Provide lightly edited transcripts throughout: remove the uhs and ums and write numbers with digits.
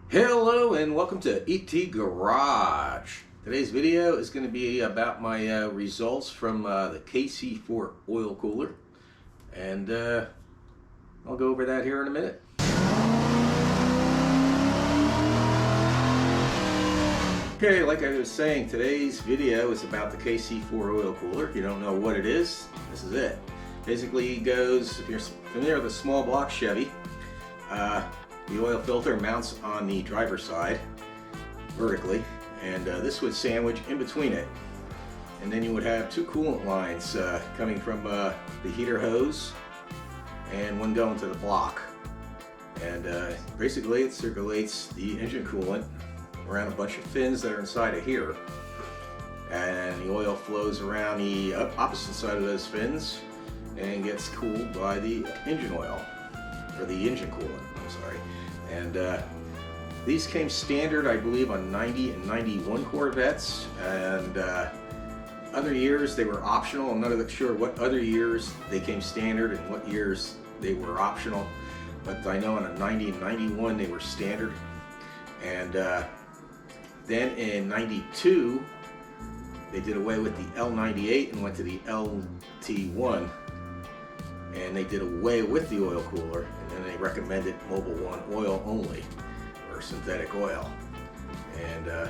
Hello and welcome to ET Garage. Today's video is going to be about my results from the KC4 oil cooler, and I'll go over that here in a minute. Okay, like I was saying, today's video is about the KC4 oil cooler. If you don't know what it is, this is it. Basically, it goes, if you're familiar with a small block Chevy, the oil filter mounts on the driver's side vertically, and this would sandwich in between it. And then you would have two coolant lines coming from the heater hose and one going to the block. And basically it circulates the engine coolant around a bunch of fins that are inside of here. And the oil flows around the opposite side of those fins and gets cooled by the engine oil, or the engine coolant, I'm sorry. And these came standard, I believe, on 90 and 91 Corvettes, and other years they were optional. I'm not sure what other years they came standard and what years they were optional, but I know on a 90 and 91 they were standard. And then in 92 they did away with the L98 and went to the LT1, and they did away with the oil cooler, and then they recommended Mobil 1 oil only, or synthetic oil. And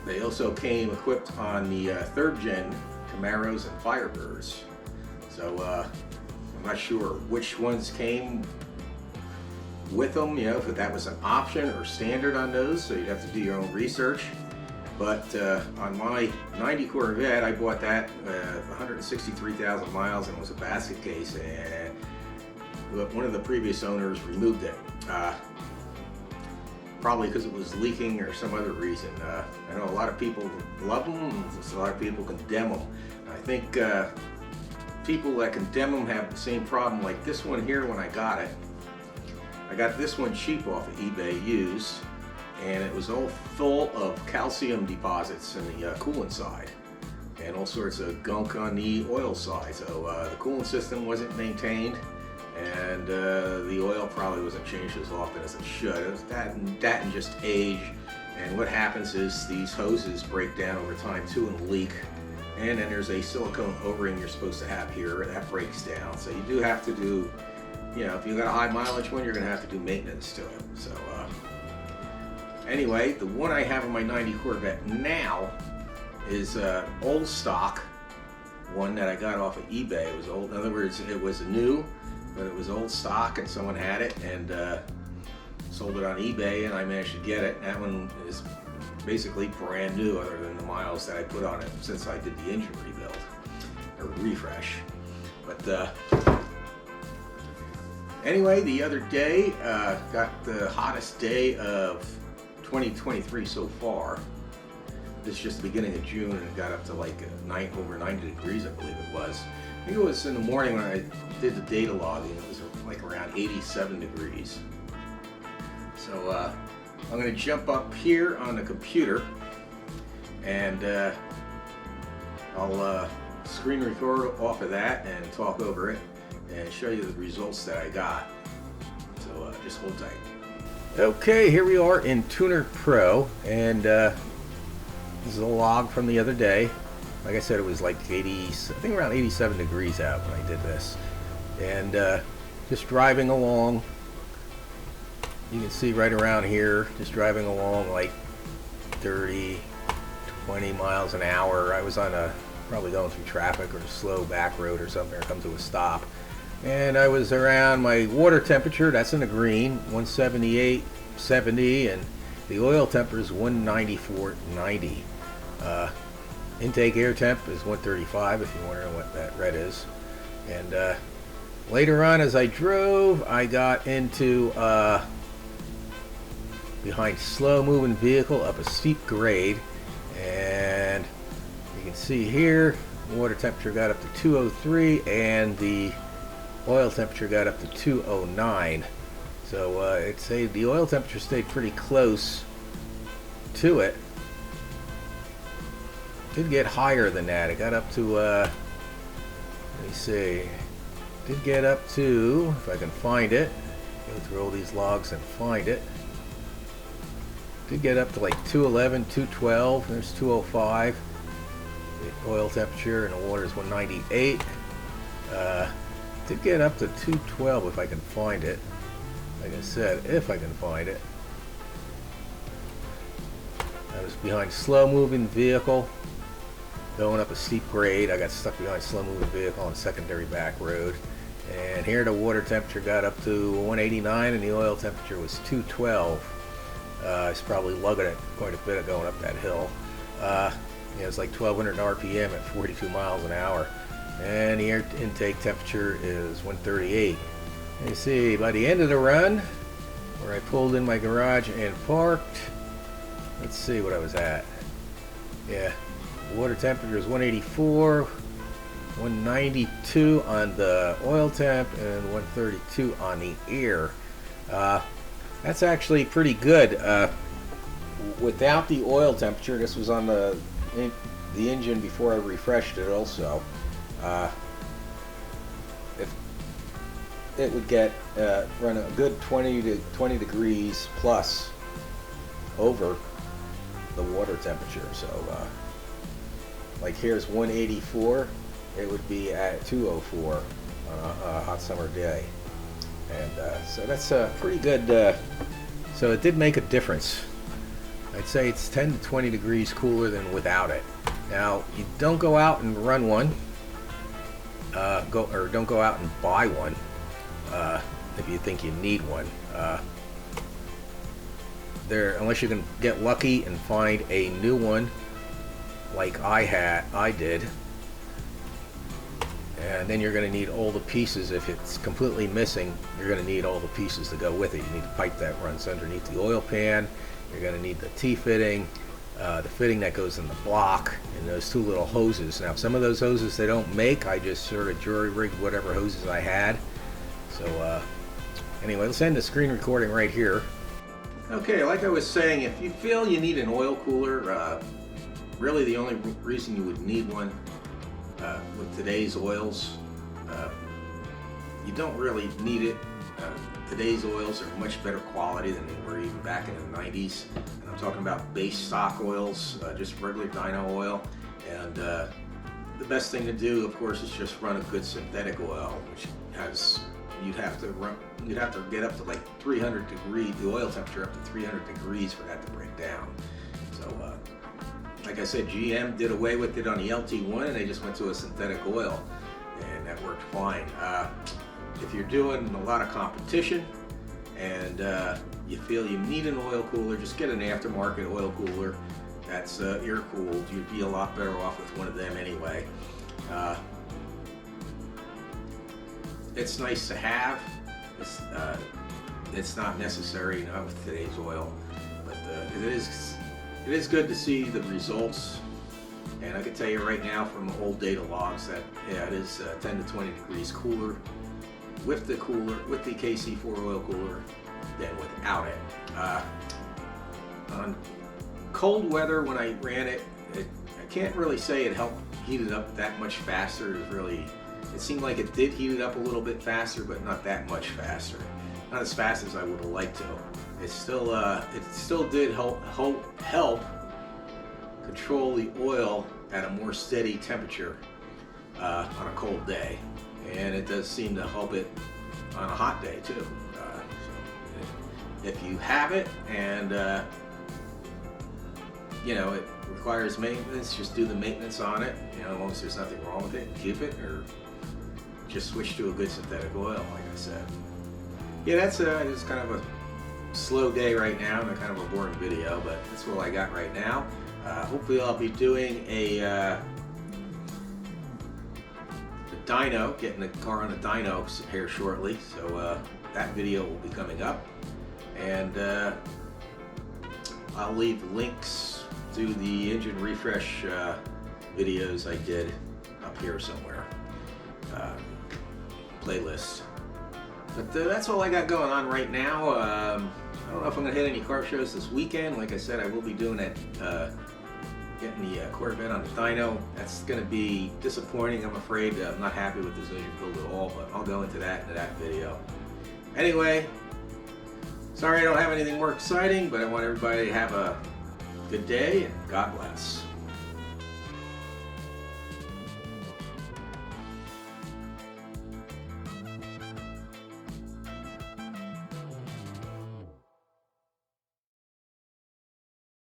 they also came equipped on the third gen Camaros and Firebirds. So I'm not sure which ones came with them, you know, if that was an option or standard on those, so you'd have to do your own research. But on my 90 Corvette, I bought that 163,000 miles, and it was a basket case, and one of the previous owners removed it. Probably because it was leaking or some other reason. I know a lot of people love them, a lot of people condemn them. I think people that condemn them have the same problem like this one here when I got it. I got this one cheap off of eBay used, and it was all full of calcium deposits in the coolant side and all sorts of gunk on the oil side. So the coolant system wasn't maintained, and the oil probably wasn't changed as often as it should. It was that and just age. And what happens is these hoses break down over time too and leak. And then there's a silicone O-ring you're supposed to have here that breaks down. So you do have to do, you know, if you got a high mileage one, you're going to have to do maintenance to it. So anyway, the one I have in my 90 Corvette now is old stock one that I got off of eBay. It was old. In other words, it was new, but it was old stock, and someone had it and sold it on eBay, and I managed to get it. That one is basically brand new, other than the miles that I put on it since I did the engine rebuild or refresh. But anyway, the other day got the hottest day of 2023 so far. This is just the beginning of June, and it got up to like over 90 degrees, I believe it was. I think it was in the morning when I did the data logging. It was like around 87 degrees. So I'm going to jump up here on the computer, and I'll screen record off of that and talk over it and show you the results that I got. So just hold tight. Okay, here we are in Tuner Pro, and this is a log from the other day. Like I said, it was like 80, I think around 87 degrees out when I did this. And just driving along, you can see right around here, just driving along like 30, 20 miles an hour. I was on probably going through traffic or a slow back road or something, or come to a stop. And I was around my water temperature, that's in the green, 178.70, and the oil temperature is 194.90. Intake air temp is 135, if you're wondering what that red is. And later on, as I drove, I got into behind slow-moving vehicle up a steep grade, and you can see here, the water temperature got up to 203, and the oil temperature got up to 209. So the oil temperature stayed pretty close to it. Did get higher than that. It got up to let me see, did get up to, if I can find it, Go through all these logs and find it. Could get up to like 211, 212. There's 205. The oil temperature and the water is 198. Did get up to 212 if I can find it. Like I said, if I can find it. I was behind slow-moving vehicle, going up a steep grade. I got stuck behind slow-moving vehicle on a secondary back road. And here the water temperature got up to 189 and the oil temperature was 212. I was probably lugging it quite a bit going up that hill. It's like 1200 RPM at 42 miles an hour. And the air intake temperature is 138. And you see, by the end of the run, where I pulled in my garage and parked, let's see what I was at. Yeah, the water temperature is 184, 192 on the oil temp, and 132 on the air. That's actually pretty good. Without the oil temperature, this was on the engine before I refreshed it also. If it would get run a good 20 degrees plus over the water temperature. So like here's 184, it would be at 204 on a hot summer day. And so that's pretty good. So it did make a difference. I'd say it's 10 to 20 degrees cooler than without it. Now, you don't go out and run one, don't go out and buy one if you think you need one. Unless you can get lucky and find a new one like I did. And then you're going to need all the pieces. If it's completely missing, you're going to need all the pieces to go with it. You need the pipe that runs underneath the oil pan. You're going to need the T-fitting, the fitting that goes in the block, and those two little hoses. Now, some of those hoses they don't make. I just sort of jury-rigged whatever hoses I had. So anyway, let's end the screen recording right here. Okay, like I was saying, if you feel you need an oil cooler, really the only reason you would need one with today's oils, you don't really need it. Today's oils are much better quality than they were even back in the 90s. And I'm talking about base stock oils, just regular dyno oil. And the best thing to do, of course, is just run a good synthetic oil, which has you'd have to get up to like 300 degrees, the oil temperature up to 300 degrees for that to break down. So like I said, GM did away with it on the LT1 and they just went to a synthetic oil, and that worked fine. If you're doing a lot of competition and you feel you need an oil cooler, just get an aftermarket oil cooler that's air cooled. You'd be a lot better off with one of them anyway. It's nice to have. It's not necessary, not with today's oil, but it is good to see the results. And I can tell you right now from old data logs that yeah, it is 10 to 20 degrees cooler with the KC4 oil cooler than without it. On cold weather, when I ran it, I can't really say it helped heat it up that much faster. It seemed like it did heat it up a little bit faster, but not that much faster. Not as fast as I would have liked to. It still did help control the oil at a more steady temperature on a cold day, and it does seem to help it on a hot day too. So if you have it and it requires maintenance, just do the maintenance on it. As long as there's nothing wrong with it, keep it, or just switch to a good synthetic oil, like I said. Yeah, that's it's kind of a slow day right now and a kind of a boring video, but that's what I got right now. Hopefully I'll be doing a dyno, getting the car on a dyno here shortly, so that video will be coming up, and I'll leave links to the engine refresh videos I did up here somewhere, playlist. But that's all I got going on right now. I don't know if I'm going to hit any car shows this weekend. Like I said, I will be doing it, getting the Corvette on the dyno. That's going to be disappointing, I'm afraid. I'm not happy with this engine build at all, but I'll go into that video. Anyway, Sorry I don't have anything more exciting, but I want everybody to have a good day and God bless.